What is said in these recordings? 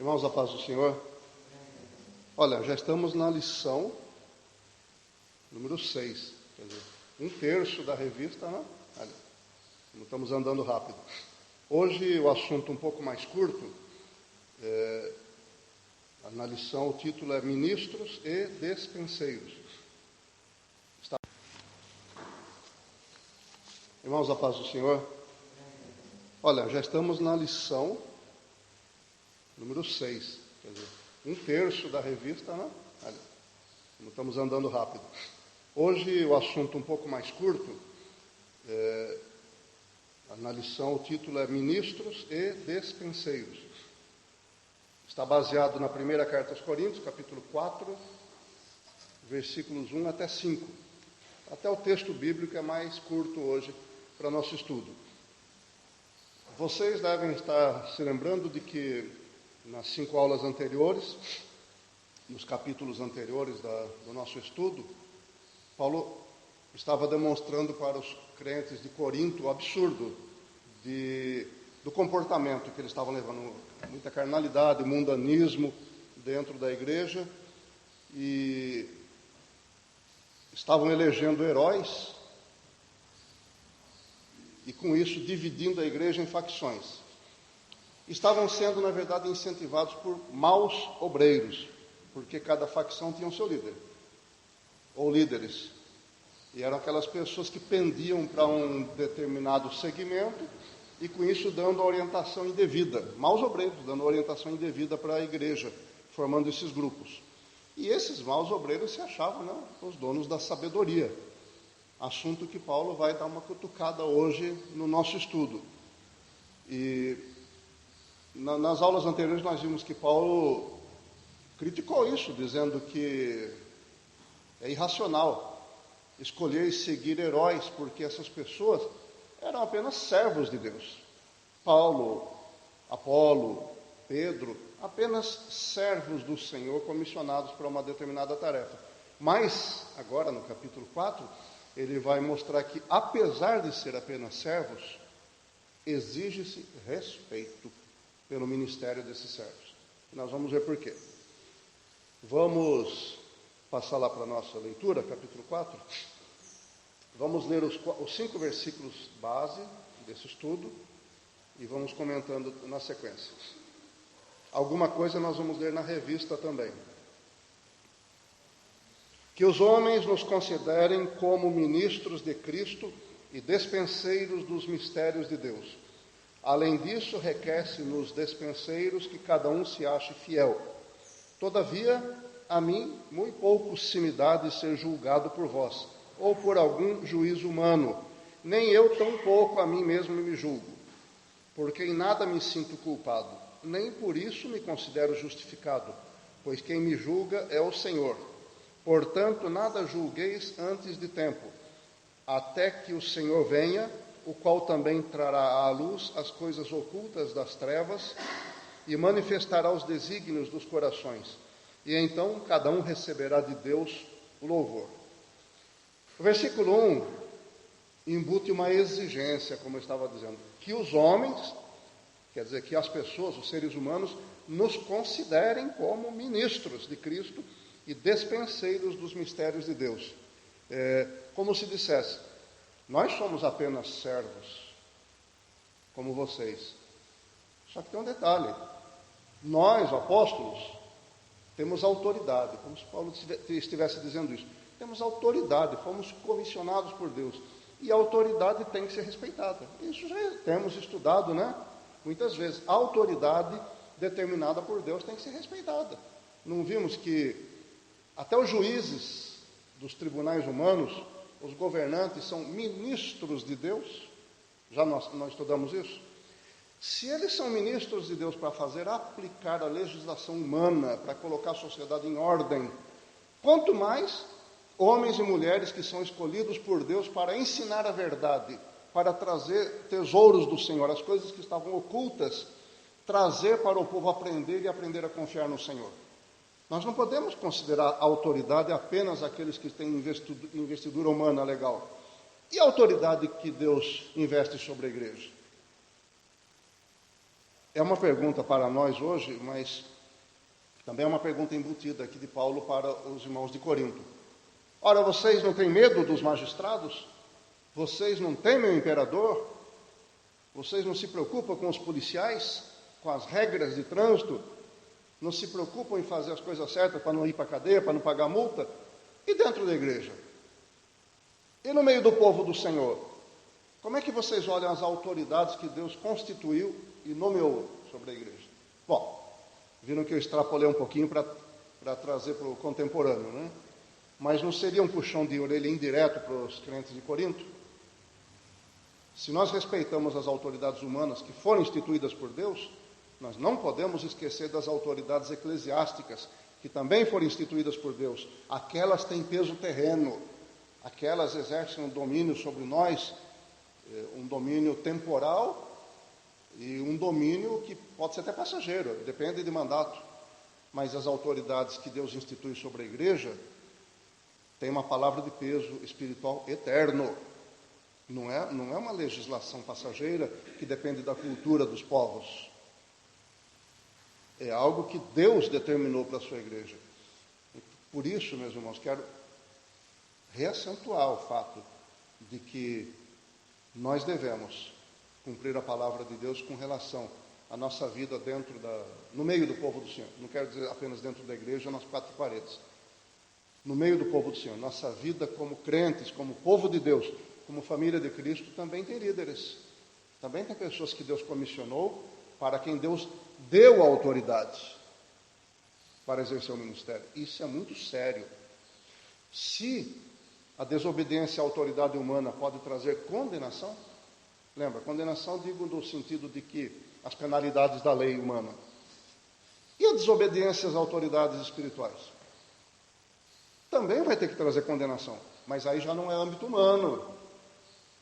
Irmãos, a paz do Senhor. Olha, já estamos na lição número 6. Quer dizer, 1/3 da revista, né? Olha, estamos andando rápido. Hoje o assunto um pouco mais curto. Na lição o título é Ministros e Despenseiros. Irmãos, a paz do Senhor. Olha, já estamos na lição número 6. Quer dizer, 1/3 da revista, né? Olha, estamos andando rápido. Hoje o assunto um pouco mais curto. Na lição o título é Ministros e Despenseiros. Está baseado na primeira carta aos Coríntios, capítulo 4, versículos 1 até 5. Até o texto bíblico é mais curto hoje para nosso estudo. Vocês devem estar se lembrando de que nas 5 aulas anteriores, nos capítulos anteriores do nosso estudo, Paulo estava demonstrando para os crentes de Corinto o absurdo do comportamento que eles estavam levando, muita carnalidade, mundanismo dentro da igreja, e estavam elegendo heróis e com isso dividindo a igreja em facções. Estavam sendo, na verdade, incentivados por maus obreiros, porque cada facção tinha o seu líder, ou líderes. E eram aquelas pessoas que pendiam para um determinado segmento e com isso dando orientação indevida. Maus obreiros, dando orientação indevida para a igreja, formando esses grupos. E esses maus obreiros se achavam, né, os donos da sabedoria. Assunto que Paulo vai dar uma cutucada hoje no nosso estudo. E nas aulas anteriores nós vimos que Paulo criticou isso, dizendo que é irracional escolher e seguir heróis, porque essas pessoas eram apenas servos de Deus. Paulo, Apolo, Pedro, apenas servos do Senhor, comissionados para uma determinada tarefa. Mas, agora no capítulo 4, ele vai mostrar que, apesar de ser apenas servos, exige-se respeito pelo ministério desses servos. E nós vamos ver por quê. Vamos passar lá para a nossa leitura, capítulo 4. Vamos ler os 5 versículos base desse estudo e vamos comentando na sequência. Alguma coisa nós vamos ler na revista também. Que os homens nos considerem como ministros de Cristo e despenseiros dos mistérios de Deus. Além disso, requer-se nos despenseiros que cada um se ache fiel. Todavia, a mim muito pouco se me dá de ser julgado por vós, ou por algum juízo humano, nem eu tão pouco a mim mesmo me julgo, porque em nada me sinto culpado, nem por isso me considero justificado, pois quem me julga é o Senhor. Portanto, nada julgueis antes de tempo, até que o Senhor venha, o qual também trará à luz as coisas ocultas das trevas e manifestará os desígnios dos corações. E então cada um receberá de Deus o louvor. O versículo 1 embute uma exigência, como eu estava dizendo, que os homens, quer dizer, que as pessoas, os seres humanos, nos considerem como ministros de Cristo e despenseiros dos mistérios de Deus. Como se dissesse, nós somos apenas servos, como vocês. Só que tem um detalhe, nós, apóstolos, temos autoridade, como se Paulo estivesse dizendo isso. Temos autoridade, fomos comissionados por Deus. E a autoridade tem que ser respeitada. Isso já temos estudado, né? Muitas vezes. A autoridade determinada por Deus tem que ser respeitada. Não vimos que até os juízes dos tribunais humanos, os governantes, são ministros de Deus? Já nós estudamos isso? Se eles são ministros de Deus para fazer aplicar a legislação humana, para colocar a sociedade em ordem, quanto mais homens e mulheres que são escolhidos por Deus para ensinar a verdade, para trazer tesouros do Senhor, as coisas que estavam ocultas, trazer para o povo aprender e aprender a confiar no Senhor. Nós não podemos considerar a autoridade apenas aqueles que têm investidura humana legal. E a autoridade que Deus investe sobre a igreja? É uma pergunta para nós hoje, mas Também é uma pergunta embutida aqui de Paulo para os irmãos de Corinto. Ora, vocês não têm medo dos magistrados? Vocês não temem o imperador? Vocês não se preocupam com os policiais? Com as regras de trânsito? Não se preocupam em fazer as coisas certas para não ir para a cadeia, para não pagar multa? E dentro da igreja? E no meio do povo do Senhor? Como é que vocês olham as autoridades que Deus constituiu e nomeou sobre a igreja? Bom, viram que eu extrapolei um pouquinho para trazer para o contemporâneo, né? Mas não seria um puxão de orelha indireto para os crentes de Corinto? Se nós respeitamos as autoridades humanas que foram instituídas por Deus, nós não podemos esquecer das autoridades eclesiásticas, que também foram instituídas por Deus. Aquelas têm peso terreno, aquelas exercem um domínio sobre nós, um domínio temporal e um domínio que pode ser até passageiro, depende de mandato. Mas as autoridades que Deus institui sobre a igreja têm uma palavra de peso espiritual eterno. Não é uma legislação passageira que depende da cultura dos povos. É algo que Deus determinou para a sua igreja. Por isso, meus irmãos, quero reacentuar o fato de que nós devemos cumprir a palavra de Deus com relação à nossa vida no meio do povo do Senhor. Não quero dizer apenas dentro da igreja, nas quatro paredes. No meio do povo do Senhor. Nossa vida como crentes, como povo de Deus, como família de Cristo, também tem líderes. Também tem pessoas que Deus comissionou, para quem Deus deu a autoridade para exercer o ministério. Isso é muito sério. Se a desobediência à autoridade humana pode trazer condenação, lembra, condenação digo no sentido de que as penalidades da lei humana. E a desobediência às autoridades espirituais? Também vai ter que trazer condenação, mas aí já não é âmbito humano,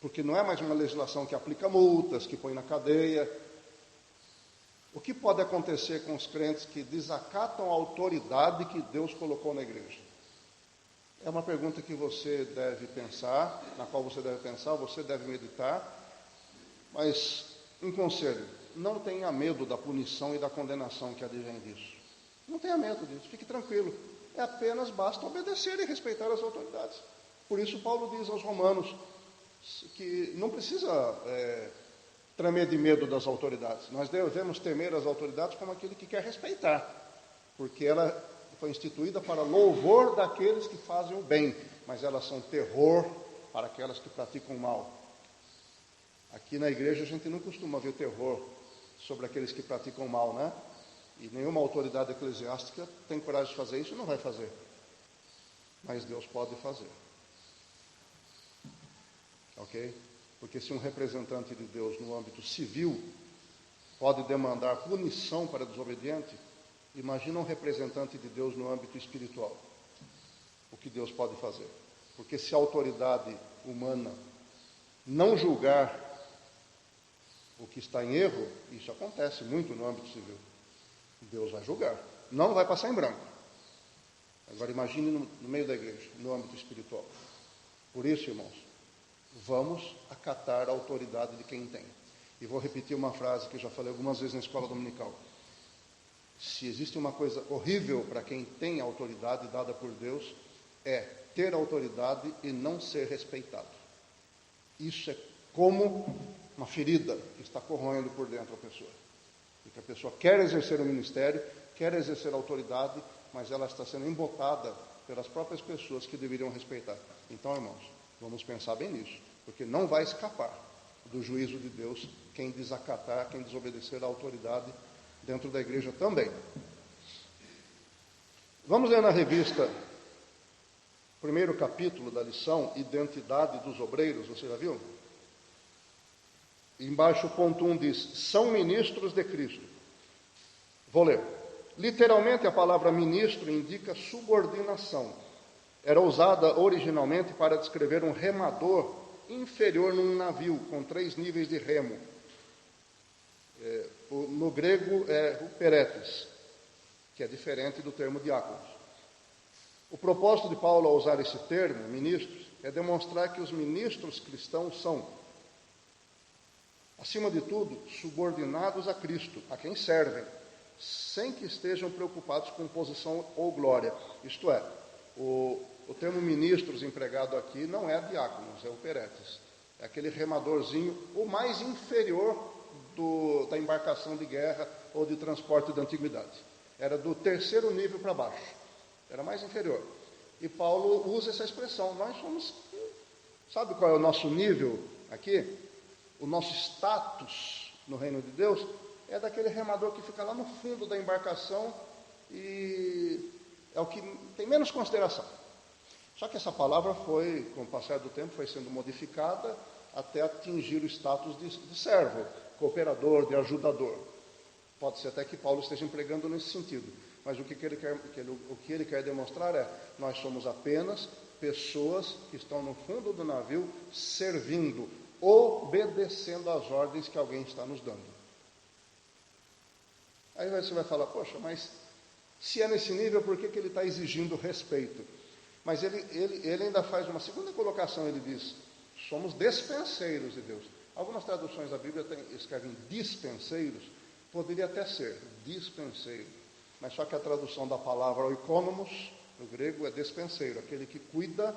porque não é mais uma legislação que aplica multas, que põe na cadeia. O que pode acontecer com os crentes que desacatam a autoridade que Deus colocou na igreja? É uma pergunta que você deve pensar, na qual você deve pensar, você deve meditar, mas um conselho, não tenha medo da punição e da condenação que advém disso. Não tenha medo disso, fique tranquilo. É apenas basta obedecer e respeitar as autoridades. Por isso Paulo diz aos romanos que não precisa tremer de medo das autoridades. Nós devemos temer as autoridades como aquele que quer respeitar, porque ela foi instituída para louvor daqueles que fazem o bem, mas elas são terror para aquelas que praticam o mal. Aqui na igreja a gente não costuma ver terror sobre aqueles que praticam o mal, né? E nenhuma autoridade eclesiástica tem coragem de fazer isso e não vai fazer. Mas Deus pode fazer. Ok? Porque se um representante de Deus no âmbito civil pode demandar punição para desobediente, imagina um representante de Deus no âmbito espiritual. O que Deus pode fazer? Porque se a autoridade humana não julgar o que está em erro, isso acontece muito no âmbito civil. Deus vai julgar. Não vai passar em branco. Agora imagine no meio da igreja, no âmbito espiritual. Por isso, irmãos, vamos acatar a autoridade de quem tem. E vou repetir uma frase que eu já falei algumas vezes na escola dominical. Se existe uma coisa horrível para quem tem autoridade dada por Deus, é ter autoridade e não ser respeitado. Isso é como uma ferida que está corroendo por dentro a pessoa. Porque a pessoa quer exercer o ministério, quer exercer a autoridade, mas ela está sendo embotada pelas próprias pessoas que deveriam respeitar. Então, irmãos, vamos pensar bem nisso, porque não vai escapar do juízo de Deus quem desacatar, quem desobedecer à autoridade dentro da igreja também. Vamos ler na revista, primeiro capítulo da lição, Identidade dos Obreiros, você já viu? Embaixo o ponto 1 diz, são ministros de Cristo. Vou ler. Literalmente a palavra ministro indica subordinação. Era usada originalmente para descrever um remador inferior num navio, com 3 níveis de remo. No grego é huperetes, que é diferente do termo diáconos. O propósito de Paulo ao usar esse termo, ministros, é demonstrar que os ministros cristãos são, acima de tudo, subordinados a Cristo, a quem servem, sem que estejam preocupados com posição ou glória. Isto é, o termo ministros empregado aqui não é diáconos, é operetes. É aquele remadorzinho, o mais inferior da embarcação de guerra ou de transporte da antiguidade. Era do terceiro nível para baixo, era mais inferior. E Paulo usa essa expressão, nós somos, sabe qual é o nosso nível aqui? O nosso status no reino de Deus é daquele remador que fica lá no fundo da embarcação e é o que tem menos consideração. Só que essa palavra foi, com o passar do tempo, foi sendo modificada até atingir o status de servo, cooperador, de ajudador. Pode ser até que Paulo esteja empregando nesse sentido, mas o que ele quer demonstrar é, nós somos apenas pessoas que estão no fundo do navio, servindo, obedecendo às ordens que alguém está nos dando. Aí você vai falar, poxa, mas se é nesse nível, por que ele está exigindo respeito? Mas ele ainda faz uma segunda colocação, ele diz, somos despenseiros de Deus. Algumas traduções da Bíblia escrevem dispenseiros, poderia até ser dispenseiro, mas só que a tradução da palavra oikonomos, no grego, é despenseiro, aquele que cuida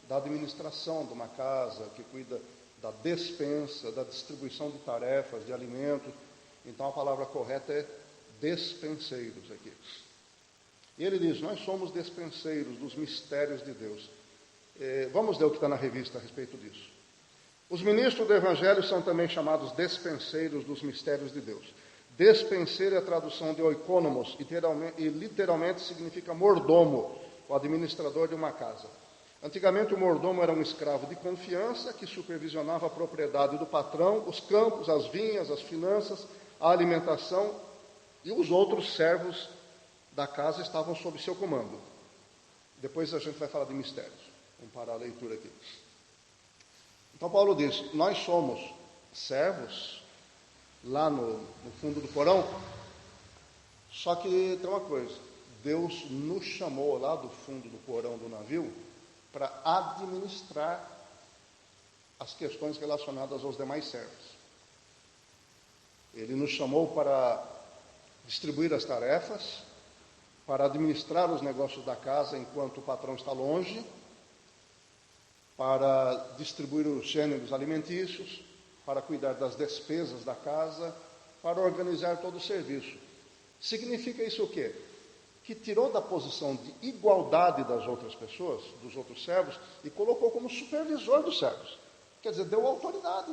da administração de uma casa, que cuida da despensa, da distribuição de tarefas, de alimentos. Então a palavra correta é despenseiros aqui. E ele diz, nós somos despenseiros dos mistérios de Deus. Vamos ler o que está na revista a respeito disso. Os ministros do Evangelho são também chamados despenseiros dos mistérios de Deus. Despenseiro é a tradução de oikonomos e literalmente significa mordomo, o administrador de uma casa. Antigamente o mordomo era um escravo de confiança que supervisionava a propriedade do patrão, os campos, as vinhas, as finanças, a alimentação, e os outros servos da casa estavam sob seu comando. Depois a gente vai falar de mistérios. Vamos parar a leitura aqui. Então Paulo diz, nós somos servos lá no fundo do porão, só que tem uma coisa, Deus nos chamou lá do fundo do porão do navio para administrar as questões relacionadas aos demais servos. Ele nos chamou para distribuir as tarefas, para administrar os negócios da casa enquanto o patrão está longe, para distribuir os gêneros alimentícios, para cuidar das despesas da casa, para organizar todo o serviço. Significa isso o quê? Que tirou da posição de igualdade das outras pessoas, dos outros servos, e colocou como supervisor dos servos. Quer dizer, deu autoridade.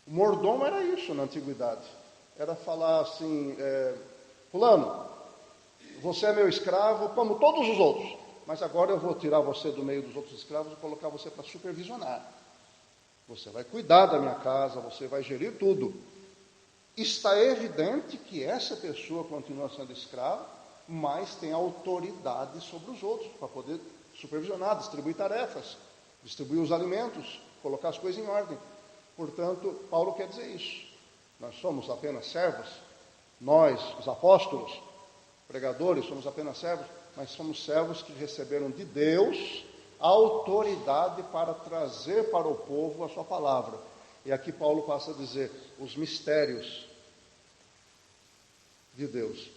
O mordomo era isso na antiguidade. Era falar assim, fulano, você é meu escravo como todos os outros, mas agora eu vou tirar você do meio dos outros escravos e colocar você para supervisionar. Você vai cuidar da minha casa, você vai gerir tudo. Está evidente que essa pessoa continua sendo escrava, mas tem autoridade sobre os outros, para poder supervisionar, distribuir tarefas, distribuir os alimentos, colocar as coisas em ordem. Portanto, Paulo quer dizer isso. Nós somos apenas servos, nós, os apóstolos, pregadores, somos apenas servos, mas somos servos que receberam de Deus a autoridade para trazer para o povo a sua palavra. E aqui Paulo passa a dizer, os mistérios de Deus,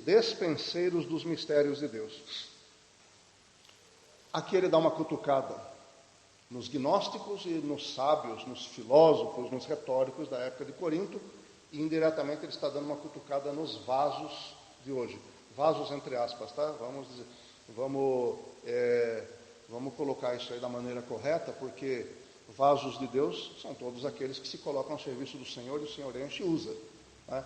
despenseiros dos mistérios de Deus. Aqui ele dá uma cutucada nos gnósticos e nos sábios, nos filósofos, nos retóricos da época de Corinto, e indiretamente ele está dando uma cutucada nos vasos de hoje. Vasos entre aspas, tá? Vamos colocar isso aí da maneira correta, porque vasos de Deus são todos aqueles que se colocam ao serviço do Senhor e o Senhor enche e usa. Né?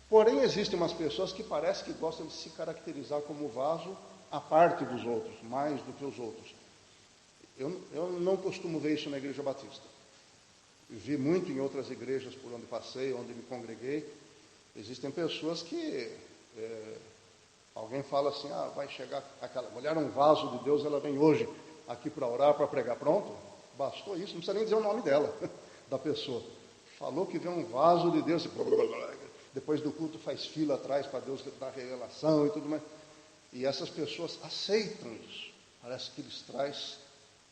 Porém, existem umas pessoas que parece que gostam de se caracterizar como vaso à parte dos outros, mais do que os outros. Eu não costumo ver isso na Igreja Batista. Eu vi muito em outras igrejas por onde passei, onde me congreguei. Existem pessoas que... alguém fala assim, vai chegar aquela mulher, um vaso de Deus, ela vem hoje aqui para orar, para pregar, pronto, bastou isso, não precisa nem dizer o nome dela, da pessoa. Falou que vem um vaso de Deus, depois do culto faz fila atrás para Deus dar revelação e tudo mais. E essas pessoas aceitam isso, parece que lhes traz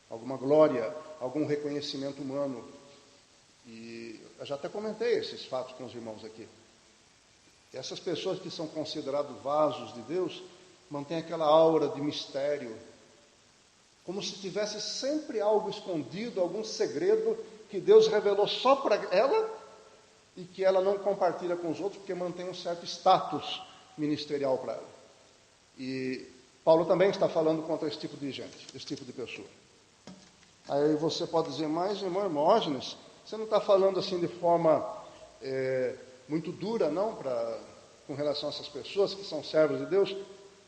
alguma glória, algum reconhecimento humano. E eu já até comentei esses fatos com os irmãos aqui. Essas pessoas que são consideradas vasos de Deus, mantêm aquela aura de mistério, como se tivesse sempre algo escondido, algum segredo que Deus revelou só para ela e que ela não compartilha com os outros, porque mantém um certo status ministerial para ela. E Paulo também está falando contra esse tipo de gente, esse tipo de pessoa. Aí você pode dizer, mas irmão Hermógenes, você não está falando assim de forma muito dura, não, com relação a essas pessoas que são servos de Deus?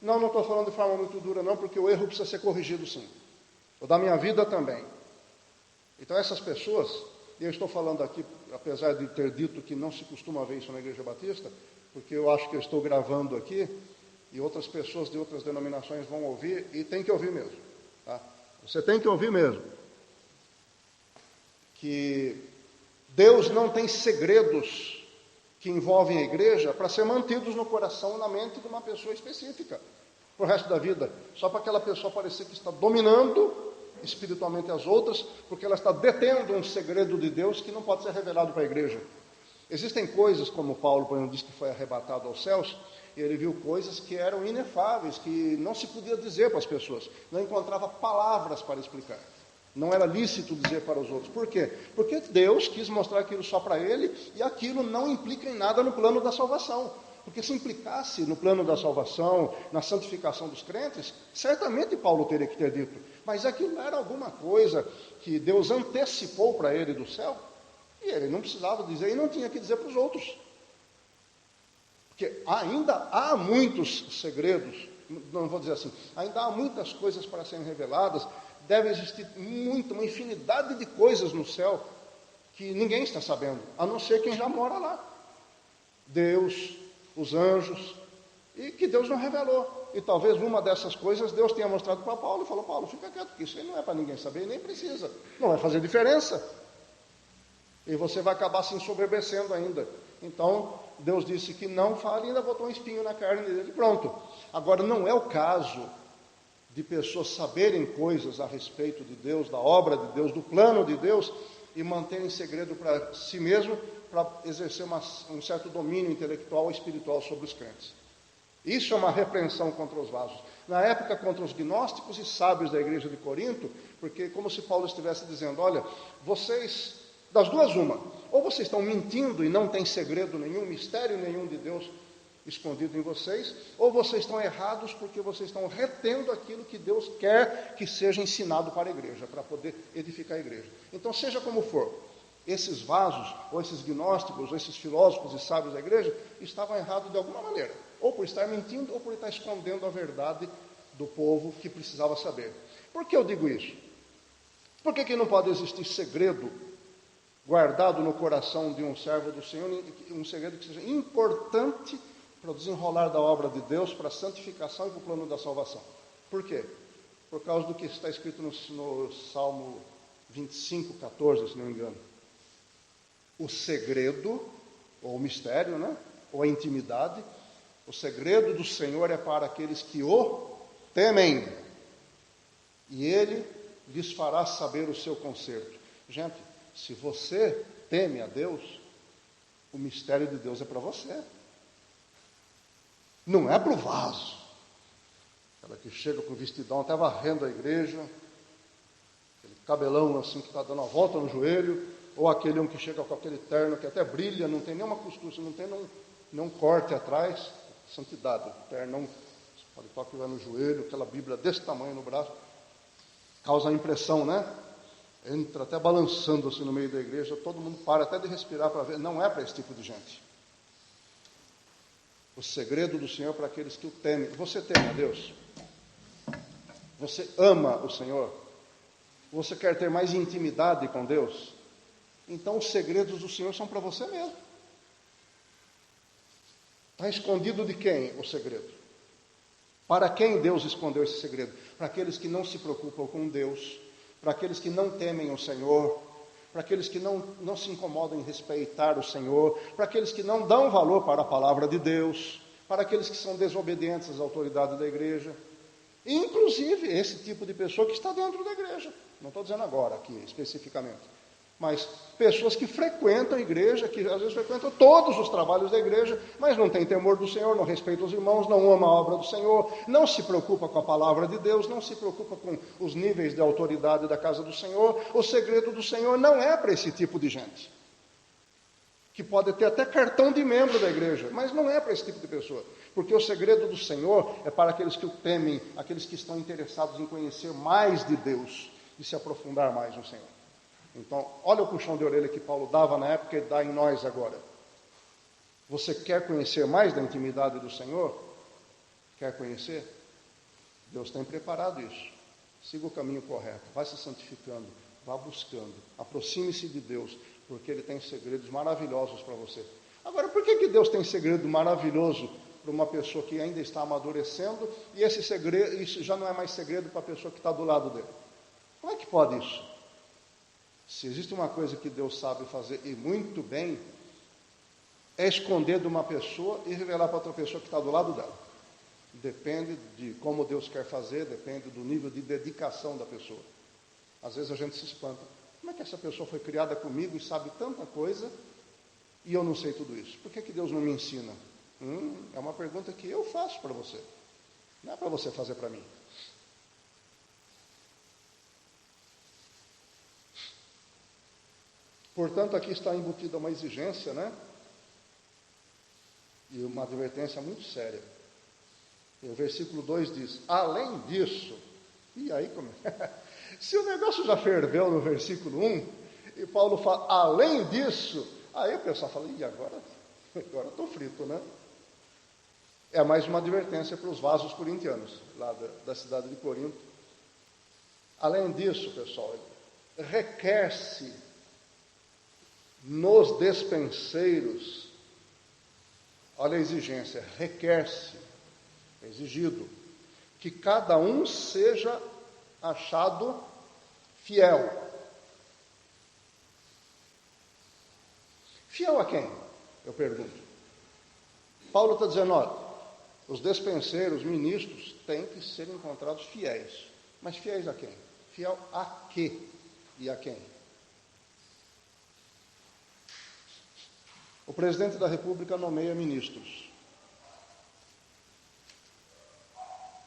Não estou falando de forma muito dura, não, porque o erro precisa ser corrigido, sim. O da minha vida também. Então essas pessoas, e eu estou falando aqui, apesar de ter dito que não se costuma ver isso na Igreja Batista, porque eu acho que eu estou gravando aqui, e outras pessoas de outras denominações vão ouvir, e tem que ouvir mesmo. Tá? Você tem que ouvir mesmo. Que Deus não tem segredos que envolvem a igreja para ser mantidos no coração e na mente de uma pessoa específica, para o resto da vida, só para aquela pessoa parecer que está dominando espiritualmente as outras, porque ela está detendo um segredo de Deus que não pode ser revelado para a igreja. Existem coisas, como Paulo, por exemplo, disse que foi arrebatado aos céus, e ele viu coisas que eram inefáveis, que não se podia dizer para as pessoas, não encontrava palavras para explicar. Não era lícito dizer para os outros. Por quê? Porque Deus quis mostrar aquilo só para ele, e aquilo não implica em nada no plano da salvação. Porque se implicasse no plano da salvação, na santificação dos crentes, certamente Paulo teria que ter dito. Mas aquilo era alguma coisa que Deus antecipou para ele do céu, e ele não precisava dizer, e não tinha que dizer para os outros. Porque ainda há muitos segredos, não vou dizer assim, ainda há muitas coisas para serem reveladas, deve existir uma infinidade de coisas no céu que ninguém está sabendo, a não ser quem já mora lá. Deus, os anjos, e que Deus não revelou. E talvez uma dessas coisas Deus tenha mostrado para Paulo e falou, Paulo, fica quieto, porque isso aí não é para ninguém saber, nem precisa, não vai fazer diferença. E você vai acabar se ensoberbecendo ainda. Então, Deus disse que não fale e ainda botou um espinho na carne dele. Pronto. Agora, não é o caso de pessoas saberem coisas a respeito de Deus, da obra de Deus, do plano de Deus, e manterem segredo para si mesmo, para exercer um certo domínio intelectual ou espiritual sobre os crentes. Isso é uma repreensão contra os vasos. Na época, contra os gnósticos e sábios da igreja de Corinto, porque como se Paulo estivesse dizendo, olha, vocês, das duas uma, ou vocês estão mentindo e não tem segredo nenhum, mistério nenhum de Deus escondido em vocês, ou vocês estão errados porque vocês estão retendo aquilo que Deus quer que seja ensinado para a igreja, para poder edificar a igreja. Então, seja como for, esses vasos, ou esses gnósticos, ou esses filósofos e sábios da igreja, estavam errados de alguma maneira, ou por estar mentindo, ou por estar escondendo a verdade do povo que precisava saber. Por que eu digo isso? Por que não pode existir segredo guardado no coração de um servo do Senhor, um segredo que seja importante para o desenrolar da obra de Deus, para a santificação e para o plano da salvação? Por quê? Por causa do que está escrito no Salmo 25, 14, se não me engano. O segredo, ou o mistério, né? Ou a intimidade, o segredo do Senhor é para aqueles que o temem, e Ele lhes fará saber o seu conserto. Gente, se você teme a Deus, o mistério de Deus é para você. Não é para o vaso. Aquela que chega com o vestidão, até varrendo a igreja, aquele cabelão assim que está dando a volta no joelho, ou aquele um que chega com aquele terno que até brilha, não tem nenhuma costura, não tem nenhum corte atrás. Santidade, o ternão, paletó que vai no joelho, aquela Bíblia desse tamanho no braço, causa a impressão, né? Entra até balançando assim no meio da igreja, todo mundo para até de respirar para ver. Não é para esse tipo de gente. O segredo do Senhor é para aqueles que o temem. Você teme a Deus? Você ama o Senhor? Você quer ter mais intimidade com Deus? Então os segredos do Senhor são para você mesmo. Está escondido de quem o segredo? Para quem Deus escondeu esse segredo? Para aqueles que não se preocupam com Deus, para aqueles que não temem o Senhor, para aqueles que não se incomodam em respeitar o Senhor, para aqueles que não dão valor para a palavra de Deus, para aqueles que são desobedientes às autoridades da igreja, e inclusive esse tipo de pessoa que está dentro da igreja. Não estou dizendo agora aqui especificamente, Mas pessoas que frequentam a igreja, que às vezes frequentam todos os trabalhos da igreja, mas não tem temor do Senhor, não respeita os irmãos, não ama a obra do Senhor, não se preocupa com a palavra de Deus, não se preocupa com os níveis de autoridade da casa do Senhor. O segredo do Senhor não é para esse tipo de gente, que pode ter até cartão de membro da igreja, mas não é para esse tipo de pessoa. Porque o segredo do Senhor é para aqueles que o temem, aqueles que estão interessados em conhecer mais de Deus e se aprofundar mais no Senhor. Então, olha o puxão de orelha que Paulo dava na época e dá em nós agora. Você quer conhecer mais da intimidade do Senhor? Quer conhecer? Deus tem preparado isso. Siga o caminho correto, vá se santificando, vá buscando, aproxime-se de Deus, porque Ele tem segredos maravilhosos para você. Agora, por que Deus tem segredo maravilhoso para uma pessoa que ainda está amadurecendo, e esse segredo, isso já não é mais segredo para a pessoa que está do lado dele? Como é que pode isso? Se existe uma coisa que Deus sabe fazer, e muito bem, é esconder de uma pessoa e revelar para outra pessoa que está do lado dela. Depende de como Deus quer fazer, depende do nível de dedicação da pessoa. Às vezes a gente se espanta. Como é que essa pessoa foi criada comigo e sabe tanta coisa, e eu não sei tudo isso? Por que Deus não me ensina? É uma pergunta que eu faço para você. Não é para você fazer para mim. Portanto, aqui está embutida uma exigência, né? E uma advertência muito séria. E o versículo 2 diz, além disso, e aí como é? Se o negócio já ferveu no versículo 1, e Paulo fala, além disso, aí o pessoal fala, e agora estou frito, né? É mais uma advertência para os vasos corintianos, lá da cidade de Corinto. Além disso, pessoal, requer-se nos despenseiros, olha a exigência, requer-se, é exigido, que cada um seja achado fiel. Fiel a quem? Eu pergunto. Paulo está dizendo, olha, os despenseiros, ministros, têm que ser encontrados fiéis. Mas fiéis a quem? Fiel a quê e a quem? O presidente da República nomeia ministros.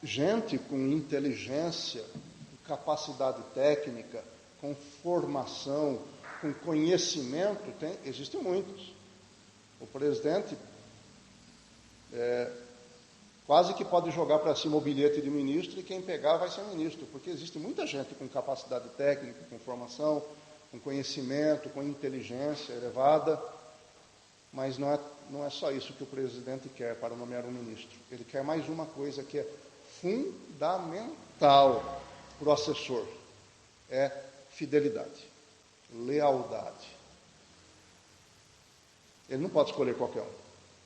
Gente com inteligência, com capacidade técnica, com formação, com conhecimento, existem muitos. O presidente quase que pode jogar para cima o bilhete de ministro e quem pegar vai ser ministro, porque existe muita gente com capacidade técnica, com formação, com conhecimento, com inteligência elevada, mas não é só isso que o presidente quer para nomear um ministro. Ele quer mais uma coisa que é fundamental para o assessor, é fidelidade, lealdade. Ele não pode escolher qualquer um.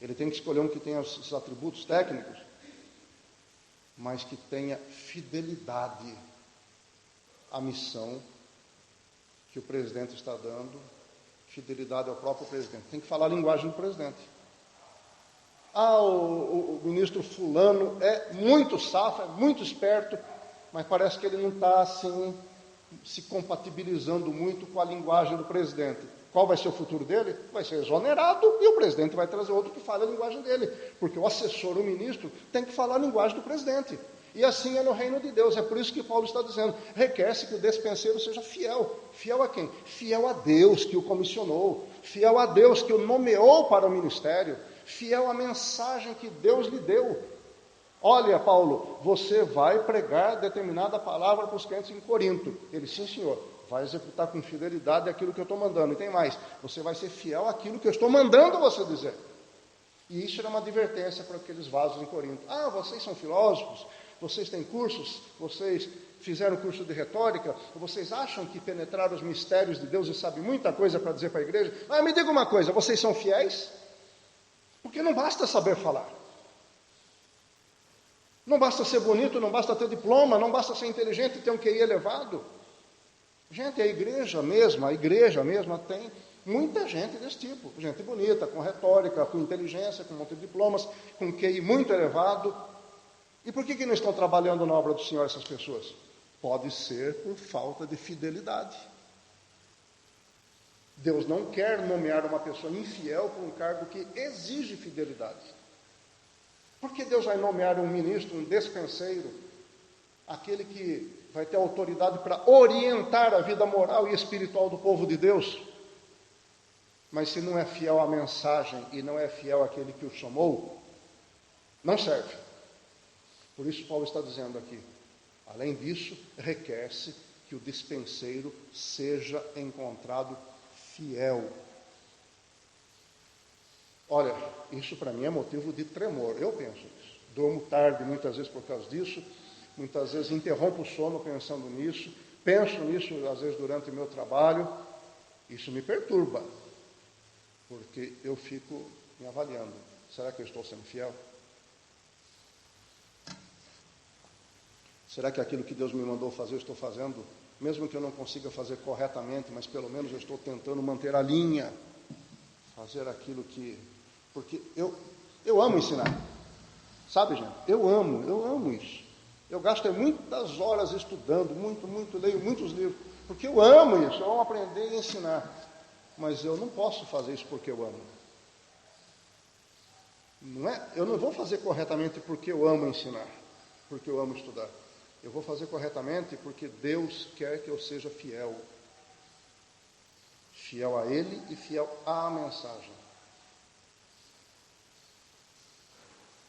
Ele tem que escolher um que tenha os atributos técnicos, mas que tenha fidelidade à missão que o presidente está dando, fidelidade ao próprio presidente. Tem que falar a linguagem do presidente. O ministro fulano é muito safo, é muito esperto, mas parece que ele não está assim, se compatibilizando muito com a linguagem do presidente. Qual vai ser o futuro dele? Vai ser exonerado e o presidente vai trazer outro que fale a linguagem dele. Porque o assessor, o ministro, tem que falar a linguagem do presidente. E assim é no reino de Deus. É por isso que Paulo está dizendo, requer-se que o despenseiro seja fiel. Fiel a quem? Fiel a Deus que o comissionou. Fiel a Deus que o nomeou para o ministério. Fiel à mensagem que Deus lhe deu. Olha, Paulo, você vai pregar determinada palavra para os crentes em Corinto. Ele, sim, senhor. Vai executar com fidelidade aquilo que eu estou mandando. E tem mais, você vai ser fiel àquilo que eu estou mandando você dizer. E isso era uma advertência para aqueles vasos em Corinto. Vocês são filósofos, vocês têm cursos, vocês fizeram curso de retórica, vocês acham que penetraram os mistérios de Deus e sabem muita coisa para dizer para a igreja? Me diga uma coisa, vocês são fiéis? Porque não basta saber falar. Não basta ser bonito, não basta ter diploma, não basta ser inteligente e ter um QI elevado. Gente, a igreja mesma tem muita gente desse tipo. Gente bonita, com retórica, com inteligência, com um monte de diplomas, com QI muito elevado. E por que não estão trabalhando na obra do Senhor essas pessoas? Pode ser por falta de fidelidade. Deus não quer nomear uma pessoa infiel para um cargo que exige fidelidade. Por que Deus vai nomear um ministro, um despenseiro, aquele que vai ter autoridade para orientar a vida moral e espiritual do povo de Deus? Mas se não é fiel à mensagem e não é fiel àquele que o chamou, não serve. Por isso Paulo está dizendo aqui, além disso, requer-se que o despenseiro seja encontrado fiel. Olha, isso para mim é motivo de tremor, eu penso isso. Durmo tarde muitas vezes por causa disso, muitas vezes interrompo o sono pensando nisso, penso nisso às vezes durante o meu trabalho, isso me perturba, porque eu fico me avaliando, será que eu estou sendo fiel? Será que aquilo que Deus me mandou fazer eu estou fazendo? Mesmo que eu não consiga fazer corretamente, mas pelo menos eu estou tentando manter a linha, fazer aquilo que... Porque eu amo ensinar, sabe, gente? Eu amo isso. Eu gasto muitas horas estudando, leio muitos livros, porque eu amo isso, eu amo aprender e ensinar. Mas eu não posso fazer isso porque eu amo. Eu não vou fazer corretamente porque eu amo ensinar, porque eu amo estudar. Eu vou fazer corretamente porque Deus quer que eu seja fiel. Fiel a Ele e fiel à mensagem.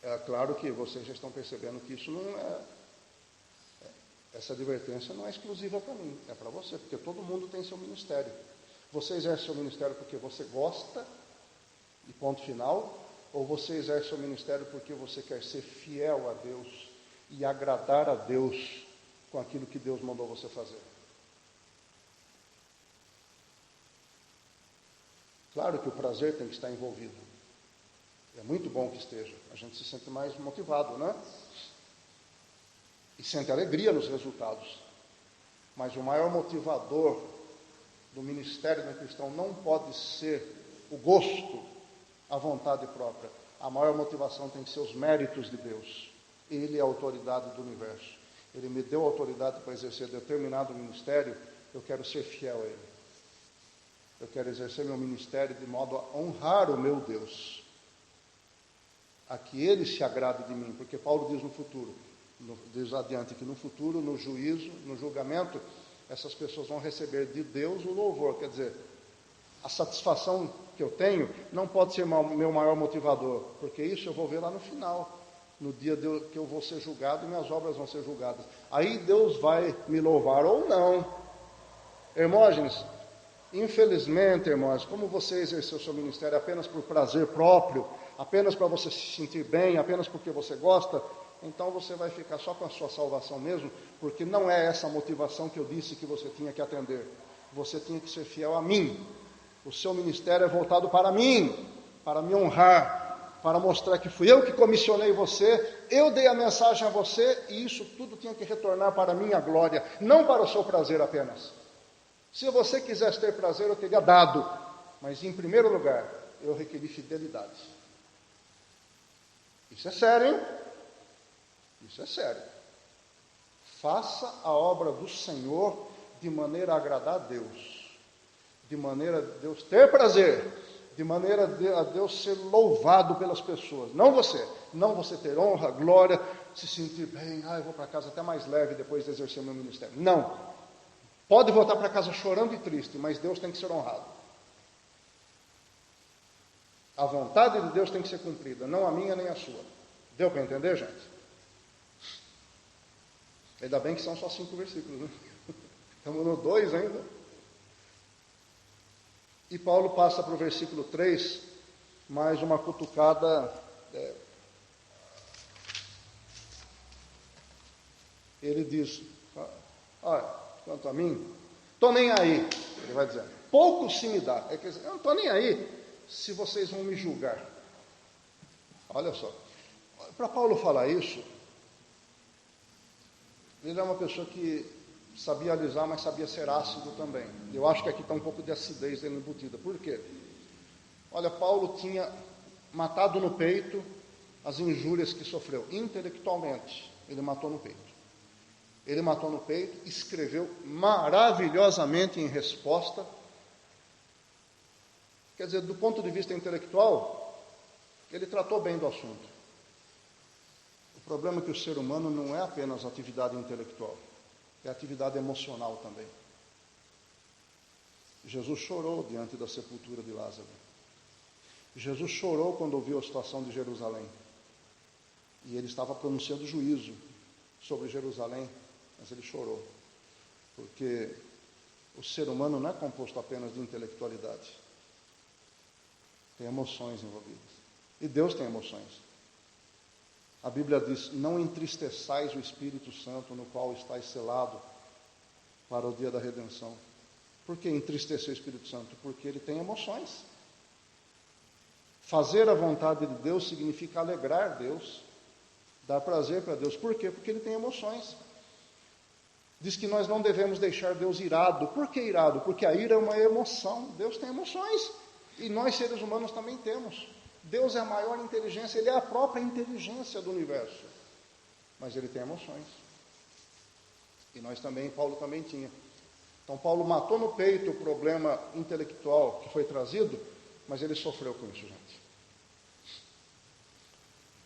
É claro que vocês já estão percebendo que isso não é... Essa advertência não é exclusiva para mim, é para você, porque todo mundo tem seu ministério. Você exerce seu ministério porque você gosta, e ponto final, ou você exerce seu ministério porque você quer ser fiel a Deus e agradar a Deus com aquilo que Deus mandou você fazer. Claro que o prazer tem que estar envolvido. É muito bom que esteja. A gente se sente mais motivado, né? E sente alegria nos resultados. Mas o maior motivador do ministério do cristão não pode ser o gosto, a vontade própria. A maior motivação tem que ser os méritos de Deus. Ele é a autoridade do universo. Ele me deu autoridade para exercer determinado ministério, eu quero ser fiel a Ele. Eu quero exercer meu ministério de modo a honrar o meu Deus. A que Ele se agrade de mim, porque Paulo diz no futuro, diz adiante que no futuro, no juízo, no julgamento, essas pessoas vão receber de Deus o louvor. Quer dizer, a satisfação que eu tenho não pode ser meu maior motivador, porque isso eu vou ver lá no final. No dia que eu vou ser julgado e minhas obras vão ser julgadas. Aí Deus vai me louvar ou não. Irmãos, infelizmente, irmãos, como você exerceu seu ministério apenas por prazer próprio, apenas para você se sentir bem, apenas porque você gosta, então você vai ficar só com a sua salvação mesmo, porque não é essa motivação que eu disse que você tinha que atender. Você tinha que ser fiel a mim. O seu ministério é voltado para mim, para me honrar, para mostrar que fui eu que comissionei você, eu dei a mensagem a você, e isso tudo tinha que retornar para a minha glória, não para o seu prazer apenas. Se você quisesse ter prazer, eu teria dado, mas em primeiro lugar, eu requeri fidelidade. Isso é sério, hein? Isso é sério. Faça a obra do Senhor de maneira a agradar a Deus, de maneira a Deus ter prazer, de maneira a Deus ser louvado pelas pessoas, não você ter honra, glória, se sentir bem, eu vou para casa até mais leve depois de exercer meu ministério. Não, pode voltar para casa chorando e triste, mas Deus tem que ser honrado. A vontade de Deus tem que ser cumprida, não a minha nem a sua. Deu para entender, gente? Ainda bem que são só 5 versículos, né? Estamos no 2 ainda. E Paulo passa para o versículo 3, mais uma cutucada. Ele diz, olha, quanto a mim, estou nem aí, ele vai dizer, pouco se me dá. Quer dizer, eu não estou nem aí se vocês vão me julgar. Olha só, para Paulo falar isso, ele é uma pessoa que sabia alisar, mas sabia ser ácido também. Eu acho que aqui está um pouco de acidez dele embutida. Por quê? Olha, Paulo tinha matado no peito as injúrias que sofreu. Intelectualmente, ele matou no peito. Ele matou no peito, escreveu maravilhosamente em resposta, Quer dizer, do ponto de vista intelectual, ele tratou bem do assunto. O problema é que o ser humano não é apenas atividade intelectual, é atividade emocional também. Jesus chorou diante da sepultura de Lázaro. Jesus chorou quando ouviu a situação de Jerusalém. E ele estava pronunciando juízo sobre Jerusalém, mas ele chorou. Porque o ser humano não é composto apenas de intelectualidade. Tem emoções envolvidas. E Deus tem emoções. A Bíblia diz: não entristeçais o Espírito Santo, no qual estáis selado para o dia da redenção. Por que entristecer o Espírito Santo? Porque ele tem emoções. Fazer a vontade de Deus significa alegrar Deus, dar prazer para Deus. Por quê? Porque ele tem emoções. Diz que nós não devemos deixar Deus irado. Por que irado? Porque a ira é uma emoção. Deus tem emoções. E nós, seres humanos, também temos. Deus é a maior inteligência, Ele é a própria inteligência do universo. Mas Ele tem emoções. E nós também, Paulo também tinha. Então Paulo matou no peito o problema intelectual que foi trazido, mas ele sofreu com isso, gente.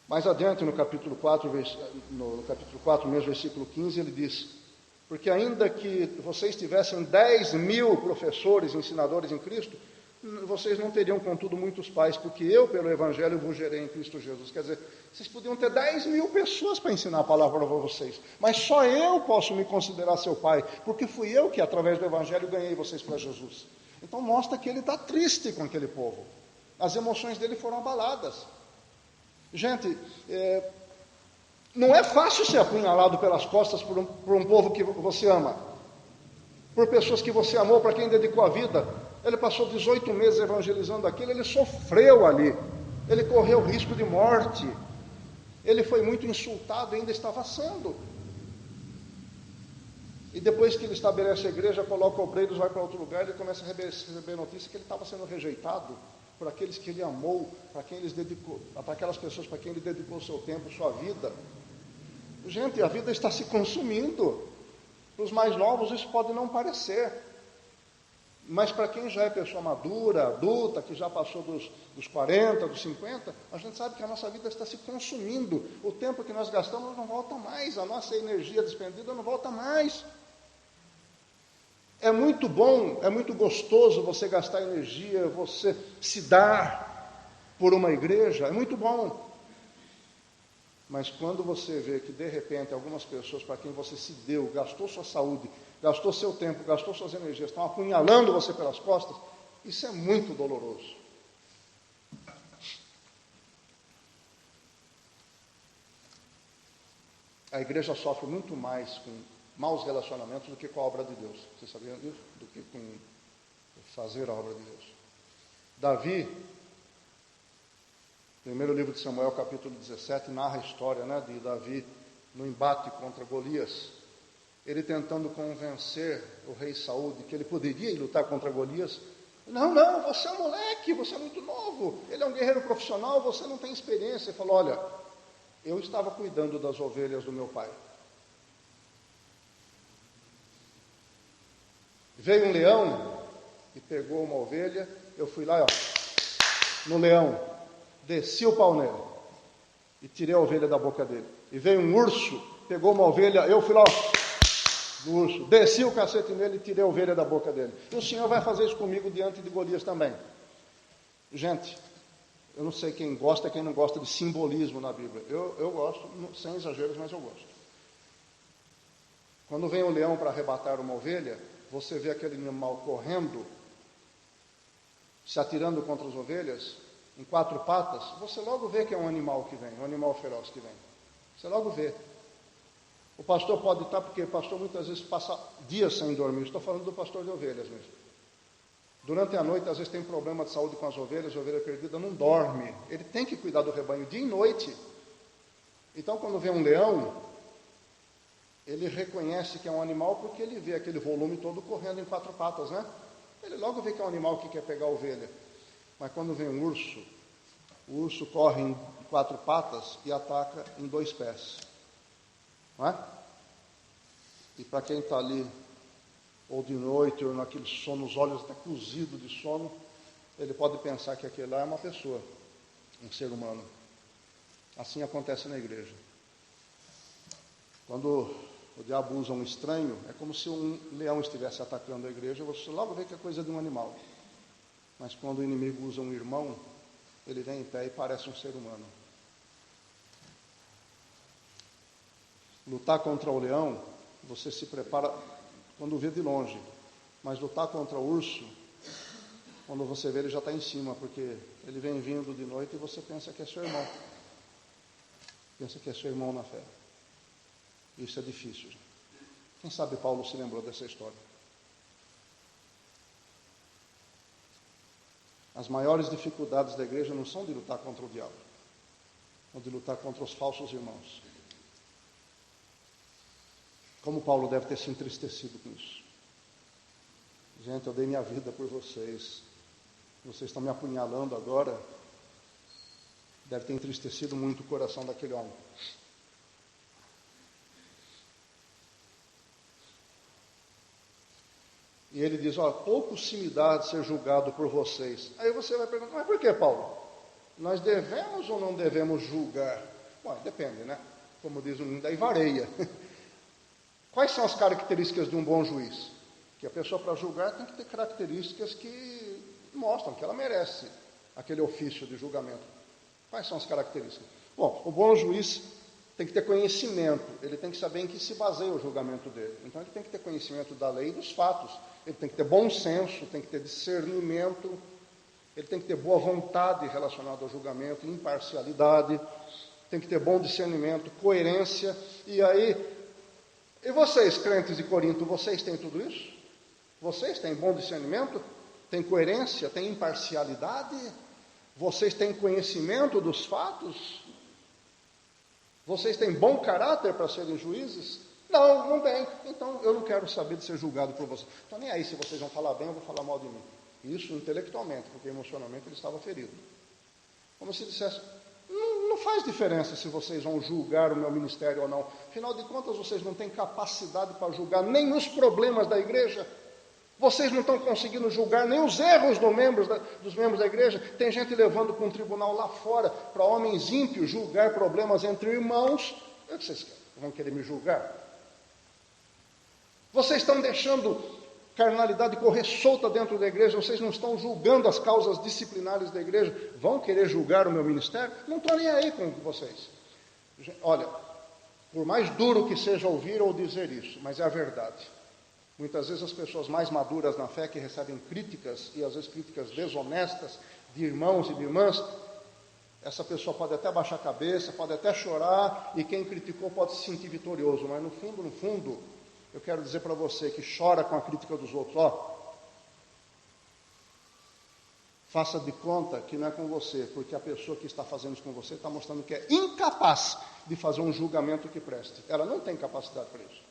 Mais adiante, no capítulo 4, mesmo versículo 15, ele diz: porque ainda que vocês tivessem 10.000 professores, ensinadores em Cristo, vocês não teriam, contudo, muitos pais, porque eu, pelo Evangelho, vos gerei em Cristo Jesus. Quer dizer, vocês podiam ter 10.000 pessoas para ensinar a palavra para vocês, mas só eu posso me considerar seu pai, porque fui eu que, através do Evangelho, ganhei vocês para Jesus. Então mostra que ele está triste com aquele povo. As emoções dele foram abaladas. Gente, não é fácil ser apunhalado pelas costas por um povo que você ama, por pessoas que você amou, para quem dedicou a vida. Ele passou 18 meses evangelizando aquilo, ele sofreu ali, ele correu risco de morte, ele foi muito insultado, ainda estava sendo. E depois que ele estabelece a igreja, coloca obreiros, vai para outro lugar, ele começa a receber notícia que ele estava sendo rejeitado por aqueles que ele amou, para aquelas pessoas para quem ele dedicou seu tempo, sua vida. Gente, a vida está se consumindo. Para os mais novos isso pode não parecer, mas para quem já é pessoa madura, adulta, que já passou dos 40, dos 50, a gente sabe que a nossa vida está se consumindo. O tempo que nós gastamos não volta mais, a nossa energia despendida não volta mais. É muito bom, é muito gostoso você gastar energia, você se dar por uma igreja, é muito bom. Mas quando você vê que de repente algumas pessoas para quem você se deu, gastou sua saúde, gastou seu tempo, gastou suas energias, estão apunhalando você pelas costas, isso é muito doloroso. A igreja sofre muito mais com maus relacionamentos do que com a obra de Deus. Vocês sabiam disso? Do que com fazer a obra de Deus. Davi, primeiro livro de Samuel, capítulo 17, narra a história, de Davi no embate contra Golias. Ele tentando convencer o rei Saul de que ele poderia ir lutar contra Golias. Não, você é um moleque, você é muito novo, ele é um guerreiro profissional, você não tem experiência. Ele falou: olha, eu estava cuidando das ovelhas do meu pai. Veio um leão e pegou uma ovelha, eu fui lá, no leão, desci o pau nele e tirei a ovelha da boca dele. E veio um urso, pegou uma ovelha, eu fui lá, no urso, desci o cacete nele e tirei a ovelha da boca dele. E o Senhor vai fazer isso comigo diante de Golias também. Gente, eu não sei quem gosta e quem não gosta de simbolismo na Bíblia. Eu gosto, sem exageros, mas eu gosto. Quando vem um leão para arrebatar uma ovelha, você vê aquele animal correndo, se atirando contra as ovelhas, em 4 patas, você logo vê que é um animal que vem, um animal feroz que vem. Você logo vê. O pastor pode estar, porque o pastor muitas vezes passa dias sem dormir. Estou falando do pastor de ovelhas mesmo. Durante a noite, às vezes tem problema de saúde com as ovelhas, a ovelha perdida não dorme. Ele tem que cuidar do rebanho dia e noite. Então, quando vê um leão, ele reconhece que é um animal porque ele vê aquele volume todo correndo em 4 patas, Ele logo vê que é um animal que quer pegar a ovelha. Mas quando vem um urso, o urso corre em 4 patas e ataca em 2 pés. Não é? E para quem está ali, ou de noite, ou naquele sono, os olhos até cozidos de sono, ele pode pensar que aquele lá é uma pessoa, um ser humano. Assim acontece na igreja. Quando o diabo usa um estranho, é como se um leão estivesse atacando a igreja, você logo vê que é coisa de um animal. Mas quando o inimigo usa um irmão, ele vem em pé e parece um ser humano. Lutar contra o leão, você se prepara quando vê de longe. Mas lutar contra o urso, quando você vê, ele já está em cima, porque ele vem vindo de noite e você pensa que é seu irmão. Pensa que é seu irmão na fé. Isso é difícil. Quem sabe Paulo se lembrou dessa história. As maiores dificuldades da igreja não são de lutar contra o diabo, ou de lutar contra os falsos irmãos. Como Paulo deve ter se entristecido com isso. Gente, eu dei minha vida por vocês. Vocês estão me apunhalando agora. Deve ter entristecido muito o coração daquele homem. E ele diz, pouco se me dá de ser julgado por vocês. Aí você vai perguntar, mas por que, Paulo? Nós devemos ou não devemos julgar? Bom, depende, né? Como diz o menino, daí vareia. Quais são as características de um bom juiz? Que a pessoa, para julgar, tem que ter características que mostram que ela merece aquele ofício de julgamento. Quais são as características? Bom, o bom juiz tem que ter conhecimento, ele tem que saber em que se baseia o julgamento dele. Então, ele tem que ter conhecimento da lei e dos fatos. Ele tem que ter bom senso, tem que ter discernimento, ele tem que ter boa vontade relacionada ao julgamento, imparcialidade, tem que ter bom discernimento, coerência. E vocês, crentes de Corinto, vocês têm tudo isso? Vocês têm bom discernimento? Têm coerência? Têm imparcialidade? Vocês têm conhecimento dos fatos? Vocês têm bom caráter para serem juízes? Não, não tem. Então, eu não quero saber de ser julgado por vocês. Então, nem aí, se vocês vão falar bem, eu vou falar mal de mim. Isso intelectualmente, porque emocionalmente ele estava ferido. Como se dissesse, não faz diferença se vocês vão julgar o meu ministério ou não. Afinal de contas, vocês não têm capacidade para julgar nem os problemas da igreja. Vocês não estão conseguindo julgar nem os erros dos membros da igreja. Tem gente levando para um tribunal lá fora, para homens ímpios, julgar problemas entre irmãos. Vocês vão querer me julgar? Vocês estão deixando carnalidade correr solta dentro da igreja, vocês não estão julgando as causas disciplinares da igreja, vão querer julgar o meu ministério? Não estou nem aí com vocês. Olha, por mais duro que seja ouvir ou dizer isso, mas é a verdade. Muitas vezes as pessoas mais maduras na fé, que recebem críticas, e às vezes críticas desonestas, de irmãos e de irmãs, essa pessoa pode até baixar a cabeça, pode até chorar, e quem criticou pode se sentir vitorioso, mas no fundo, eu quero dizer para você que chora com a crítica dos outros, faça de conta que não é com você, porque a pessoa que está fazendo isso com você está mostrando que é incapaz de fazer um julgamento que preste. Ela não tem capacidade para isso.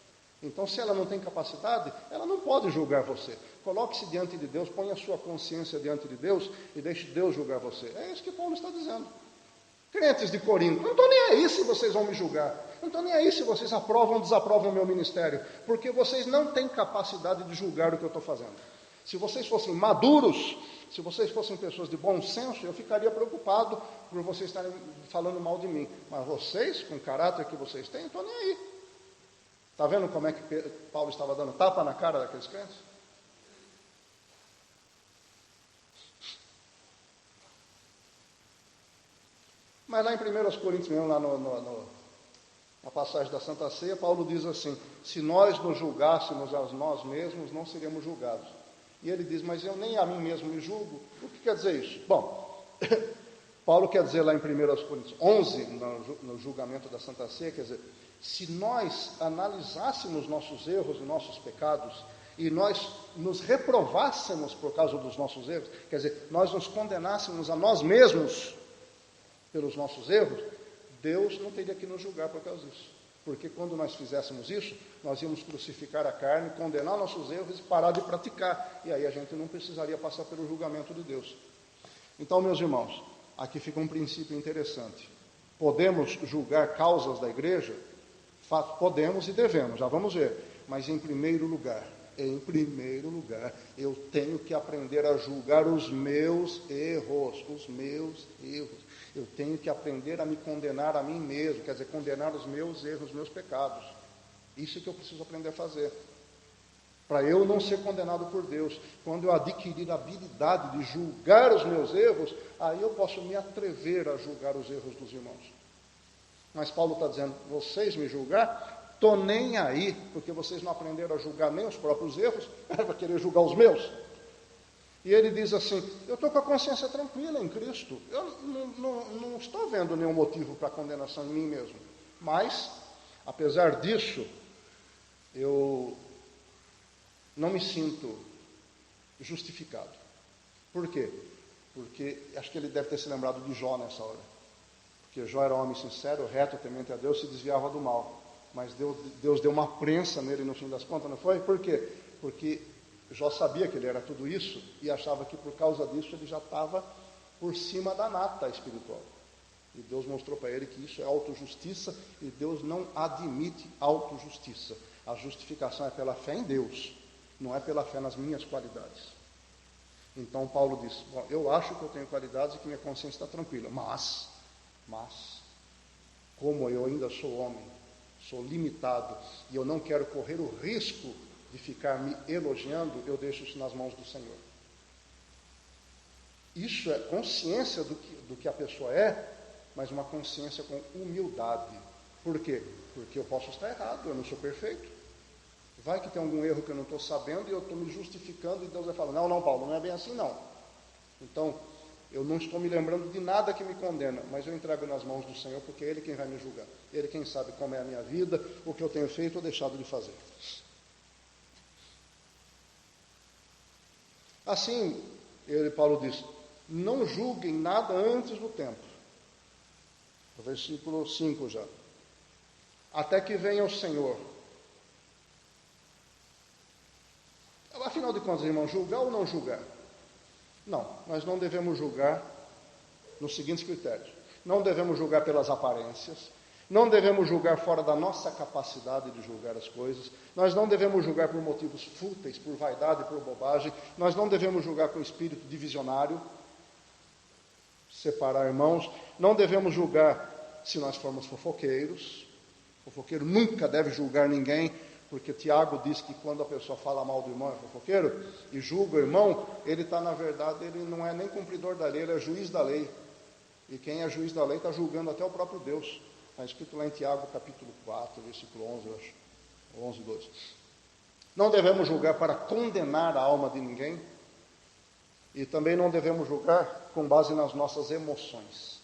Então, se ela não tem capacidade, ela não pode julgar você. Coloque-se diante de Deus, ponha a sua consciência diante de Deus e deixe Deus julgar você. É isso que Paulo está dizendo. Crentes de Corinto, não estou nem aí se vocês vão me julgar. Não estou nem aí se vocês aprovam ou desaprovam o meu ministério. Porque vocês não têm capacidade de julgar o que eu estou fazendo. Se vocês fossem maduros, se vocês fossem pessoas de bom senso, eu ficaria preocupado por vocês estarem falando mal de mim. Mas vocês, com o caráter que vocês têm, não estou nem aí. Está vendo como é que Paulo estava dando tapa na cara daqueles crentes? Mas lá em 1 Coríntios mesmo, lá na passagem da Santa Ceia, Paulo diz assim, se nós nos julgássemos a nós mesmos, não seríamos julgados. E ele diz, mas eu nem a mim mesmo me julgo. O que quer dizer isso? Bom, Paulo quer dizer lá em 1 Coríntios 11, no julgamento da Santa Ceia, quer dizer, se nós analisássemos nossos erros e nossos pecados, e nós nos reprovássemos por causa dos nossos erros, quer dizer, nós nos condenássemos a nós mesmos pelos nossos erros, Deus não teria que nos julgar por causa disso. Porque quando nós fizéssemos isso, nós íamos crucificar a carne, condenar nossos erros e parar de praticar. E aí a gente não precisaria passar pelo julgamento de Deus. Então, meus irmãos, aqui fica um princípio interessante. Podemos julgar causas da igreja? Podemos e devemos, já vamos ver. Mas em primeiro lugar, Em primeiro lugar, eu tenho que aprender a julgar os meus erros, Eu tenho que aprender a me condenar a mim mesmo, quer dizer, condenar os meus erros, os meus pecados. Isso é que eu preciso aprender a fazer. Para eu não ser condenado por Deus. Quando eu adquirir a habilidade de julgar os meus erros, aí eu posso me atrever a julgar os erros dos irmãos. Mas Paulo está dizendo, vocês me julgar? Estou nem aí, porque vocês não aprenderam a julgar nem os próprios erros, para querer julgar os meus. E ele diz assim, eu estou com a consciência tranquila em Cristo, eu não estou vendo nenhum motivo para condenação em mim mesmo. Mas, apesar disso, eu não me sinto justificado. Por quê? Porque acho que ele deve ter se lembrado de Jó nessa hora. Porque Jó era um homem sincero, reto, temente a Deus, se desviava do mal. Mas Deus deu uma prensa nele no fim das contas, não foi? Por quê? Porque Jó sabia que ele era tudo isso e achava que por causa disso ele já estava por cima da nata espiritual. E Deus mostrou para ele que isso é autojustiça e Deus não admite autojustiça. A justificação é pela fé em Deus, não é pela fé nas minhas qualidades. Então Paulo diz, bom, eu acho que eu tenho qualidades e que minha consciência está tranquila, mas, como eu ainda sou homem, sou limitado e eu não quero correr o risco de ficar me elogiando, eu deixo isso nas mãos do Senhor. Isso é consciência do que a pessoa é, mas uma consciência com humildade. Por quê? Porque eu posso estar errado, eu não sou perfeito. Vai que tem algum erro que eu não estou sabendo e eu estou me justificando e Deus vai falar, não, Paulo, não é bem assim não. Então, eu não estou me lembrando de nada que me condena, mas eu entrego nas mãos do Senhor, porque é Ele quem vai me julgar. Ele quem sabe como é a minha vida, o que eu tenho feito ou deixado de fazer. Assim, Paulo diz, não julguem nada antes do tempo. Versículo 5 já. Até que venha o Senhor. Afinal de contas, irmão, julgar ou não julgar? Não, nós não devemos julgar nos seguintes critérios. Não devemos julgar pelas aparências, não devemos julgar fora da nossa capacidade de julgar as coisas, nós não devemos julgar por motivos fúteis, por vaidade, por bobagem, nós não devemos julgar com espírito divisionário, separar irmãos, não devemos julgar se nós formos fofoqueiros. Fofoqueiro nunca deve julgar ninguém, porque Tiago diz que quando a pessoa fala mal do irmão é fofoqueiro, e julga o irmão, ele está, na verdade, ele não é nem cumpridor da lei, ele é juiz da lei. E quem é juiz da lei está julgando até o próprio Deus. Está escrito lá em Tiago, capítulo 4, versículo 11, eu acho. 11, 12. Não devemos julgar para condenar a alma de ninguém, e também não devemos julgar com base nas nossas emoções.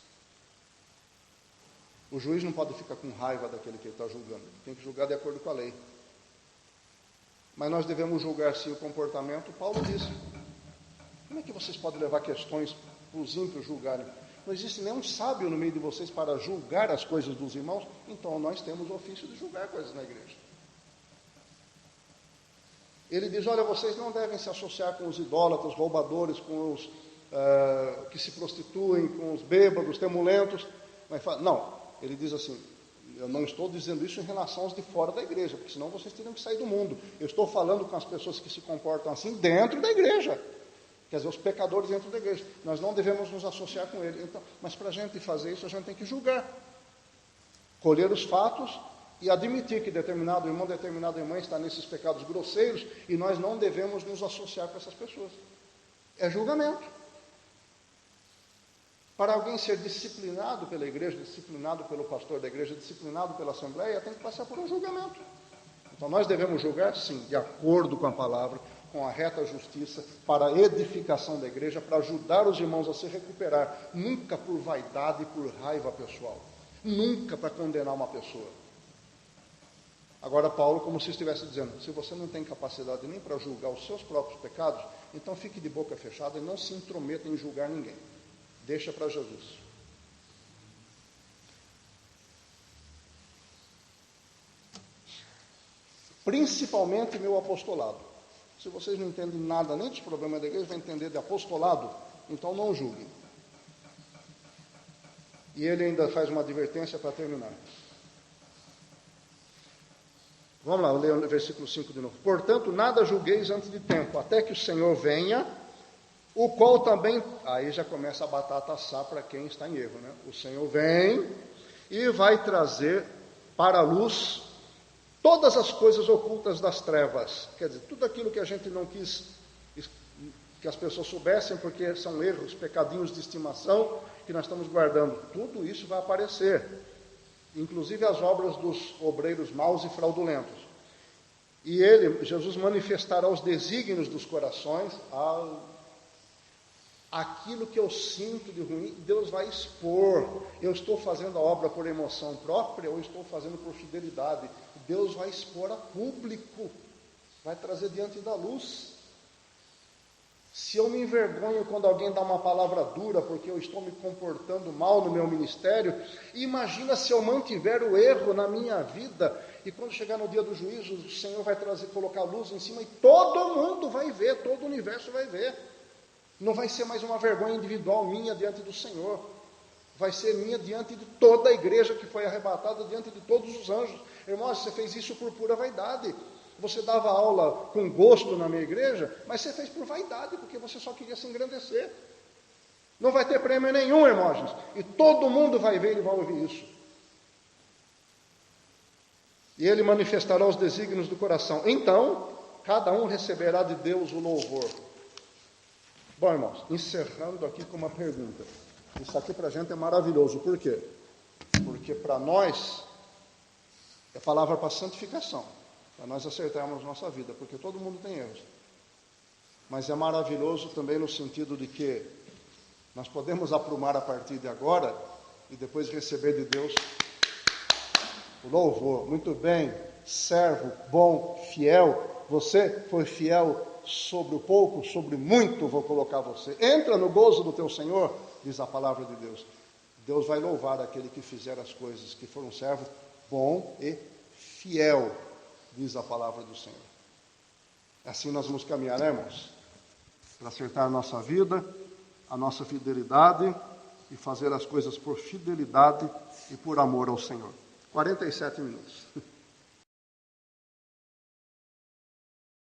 O juiz não pode ficar com raiva daquele que ele está julgando, ele tem que julgar de acordo com a lei. Mas nós devemos julgar sim o comportamento. Paulo diz, como é que vocês podem levar questões para os ímpios julgarem? Não existe nenhum sábio no meio de vocês para julgar as coisas dos irmãos, então nós temos o ofício de julgar coisas na igreja. Ele diz, olha, vocês não devem se associar com os idólatras, roubadores, com os que se prostituem, com os bêbados, temulentos. Mas não, ele diz assim, eu não estou dizendo isso em relação aos de fora da igreja, porque senão vocês teriam que sair do mundo. Eu estou falando com as pessoas que se comportam assim dentro da igreja. Quer dizer, os pecadores dentro da igreja. Nós não devemos nos associar com eles. Então, mas para a gente fazer isso, a gente tem que julgar. Colher os fatos e admitir que determinado irmão, determinada irmã está nesses pecados grosseiros e nós não devemos nos associar com essas pessoas. É julgamento. Para alguém ser disciplinado pela igreja, disciplinado pelo pastor da igreja, disciplinado pela assembleia, tem que passar por um julgamento. Então nós devemos julgar, sim, de acordo com a palavra, com a reta justiça, para a edificação da igreja, para ajudar os irmãos a se recuperar, nunca por vaidade e por raiva pessoal, nunca para condenar uma pessoa. Agora Paulo, como se estivesse dizendo, se você não tem capacidade nem para julgar os seus próprios pecados, então fique de boca fechada e não se intrometa em julgar ninguém. Deixa para Jesus. Principalmente meu apostolado. Se vocês não entendem nada nem dos problemas da igreja, vão entender de apostolado, então não julguem. E ele ainda faz uma advertência para terminar. Vamos lá, vou ler o versículo 5 de novo. Portanto, nada julgueis antes de tempo, até que o Senhor venha, o qual também... Aí já começa a batata assar para quem está em erro, né? O Senhor vem e vai trazer para a luz todas as coisas ocultas das trevas. Quer dizer, tudo aquilo que a gente não quis que as pessoas soubessem, porque são erros, pecadinhos de estimação que nós estamos guardando. Tudo isso vai aparecer. Inclusive as obras dos obreiros maus e fraudulentos. E Jesus manifestará os desígnios dos corações, aquilo que eu sinto de ruim, Deus vai expor. Eu estou fazendo a obra por emoção própria ou estou fazendo por fidelidade? Deus vai expor a público, vai trazer diante da luz. Se eu me envergonho quando alguém dá uma palavra dura porque eu estou me comportando mal no meu ministério, imagina se eu mantiver o erro na minha vida, e quando chegar no dia do juízo, o Senhor vai colocar luz em cima e todo mundo vai ver, todo o universo vai ver. Não vai ser mais uma vergonha individual minha diante do Senhor, vai ser minha diante de toda a igreja que foi arrebatada, diante de todos os anjos. Irmãos, você fez isso por pura vaidade. Você dava aula com gosto na minha igreja, mas você fez por vaidade, porque você só queria se engrandecer. Não vai ter prêmio nenhum, irmãos, e todo mundo vai ver e vai ouvir isso. E ele manifestará os desígnios do coração. Então, cada um receberá de Deus o louvor. Bom, irmãos, encerrando aqui com uma pergunta. Isso aqui para a gente é maravilhoso. Por quê? Porque para nós é palavra para santificação. Para nós acertarmos nossa vida, porque todo mundo tem erros. Mas é maravilhoso também no sentido de que nós podemos aprumar a partir de agora e depois receber de Deus o louvor. Muito bem, servo, bom, fiel. Você foi fiel sobre o pouco, sobre muito vou colocar você. Entra no gozo do teu Senhor, diz a palavra de Deus. Deus vai louvar aquele que fizer as coisas, que for um servo bom e fiel, diz a palavra do Senhor. Assim nós vamos caminhar, né, irmãos? Para acertar a nossa vida, a nossa fidelidade e fazer as coisas por fidelidade e por amor ao Senhor. 47 minutos.